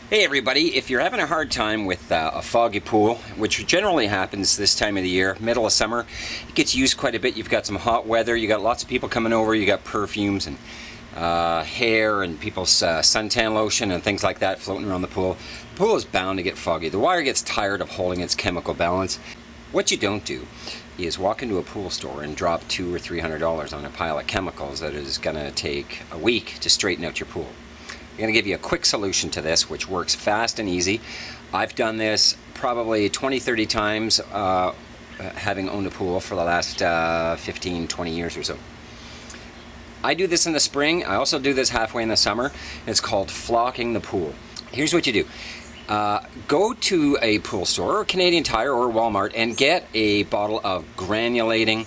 Hey everybody, if you're having a hard time with a foggy pool, which generally happens this time of the year, middle of summer, it gets used quite a bit. You've got some hot weather, you got lots of people coming over, you got perfumes and hair and people's suntan lotion and things like that floating around the pool. The pool is bound to get foggy. The water gets tired of holding its chemical balance. What you don't do is walk into a pool store and drop $200 or $300 on a pile of chemicals that is going to take a week to straighten out your pool. I'm going to give you a quick solution to this, which works fast and easy. I've done this probably 20-30 times, having owned a pool for the last 15-20 years or so. I do this in the spring. I also do this halfway in the summer. It's called flocking the pool. Here's what you do. Go to a pool store, or Canadian Tire, or Walmart, and get a bottle of granulated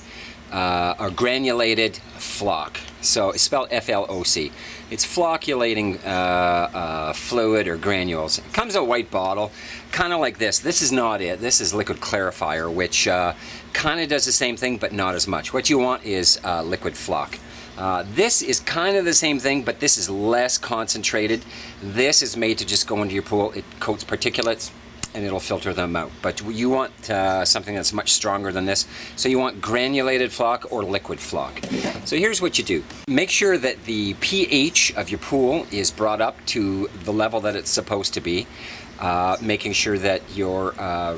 flock. So it's spelled F-L-O-C. It's flocculating fluid or granules. It comes in a white bottle, kind of like this. This is not it. This is liquid clarifier, which kind of does the same thing, but not as much. What you want is liquid flock. This is kind of the same thing, but this is less concentrated. This is made to just go into your pool. It coats particulates and it'll filter them out. But you want something that's much stronger than this. So you want granulated flock or liquid flock. So here's what you do. Make sure that the pH of your pool is brought up to the level that it's supposed to be. Making sure that your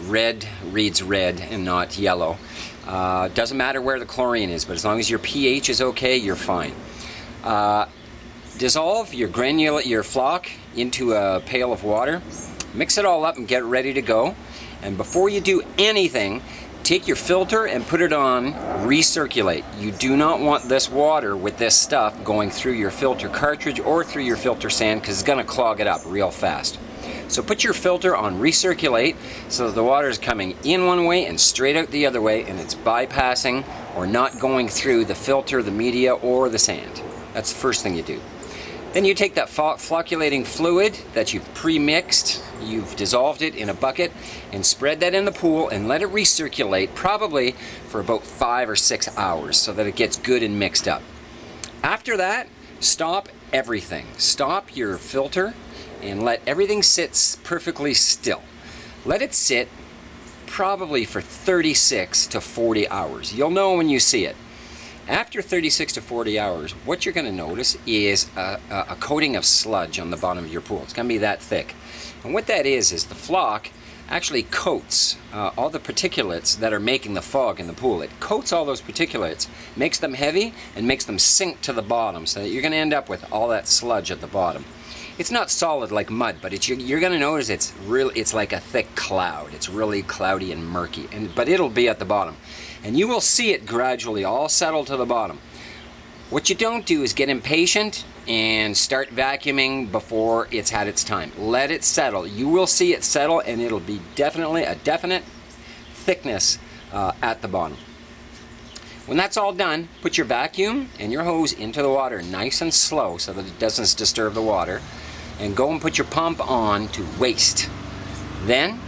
red reads red and not yellow. Doesn't matter where the chlorine is, but as long as your pH is okay, you're fine. Dissolve your flock into a pail of water. Mix it all up and get ready to go. And before you do anything, take your filter and put it on recirculate. You do not want this water with this stuff going through your filter cartridge or through your filter sand, because it's going to clog it up real fast. So put your filter on recirculate so that the water is coming in one way and straight out the other way, and it's bypassing or not going through the filter, the media, or the sand. That's the first thing you do. Then you take that flocculating fluid that you've pre-mixed, you've dissolved it in a bucket, and spread that in the pool and let it recirculate probably for about 5 or 6 hours so that it gets good and mixed up. After that, stop everything. Stop your filter and let everything sit perfectly still. Let it sit probably for 36 to 40 hours. You'll know when you see it. After 36 to 40 hours, what you're going to notice is a coating of sludge on the bottom of your pool. It's going to be that thick. And what that is the flock actually coats all the particulates that are making the fog in the pool. It coats all those particulates, makes them heavy, and makes them sink to the bottom, so that you're going to end up with all that sludge at the bottom. It's not solid like mud, but you're going to notice it's like a thick cloud. It's really cloudy and murky, but it'll be at the bottom. And you will see it gradually all settle to the bottom. What you don't do is get impatient and start vacuuming before it's had its time. Let it settle. You will see it settle, and it'll be definitely a definite thickness at the bottom. When that's all done, put your vacuum and your hose into the water nice and slow so that it doesn't disturb the water, and go and put your pump on to waste. Then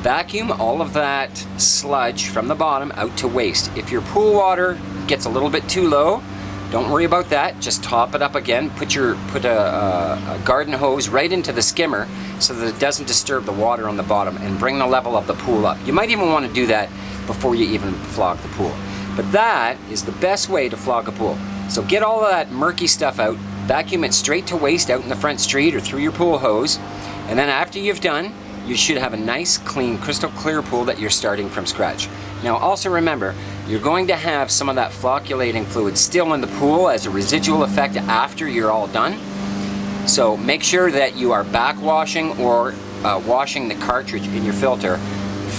vacuum all of that sludge from the bottom out to waste. If your pool water gets a little bit too low, don't worry about that. Just top it up again. Put a garden hose right into the skimmer so that it doesn't disturb the water on the bottom, and bring the level of the pool up. You might even want to do that before you even flock the pool. But that is the best way to flock a pool. So get all of that murky stuff out, vacuum it straight to waste out in the front street or through your pool hose, and then after you've done, you should have a nice, clean, crystal clear pool that you're starting from scratch. Now also remember, you're going to have some of that flocculating fluid still in the pool as a residual effect after you're all done. So make sure that you are backwashing or washing the cartridge in your filter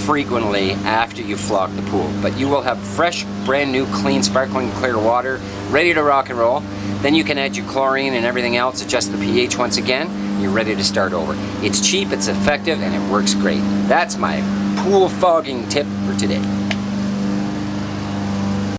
frequently after you flock the pool. But you will have fresh, brand new, clean, sparkling, clear water ready to rock and roll. Then you can add your chlorine and everything else, adjust the pH once again. You're ready to start over. It's cheap, it's effective, and it works great. That's my pool fogging tip for today.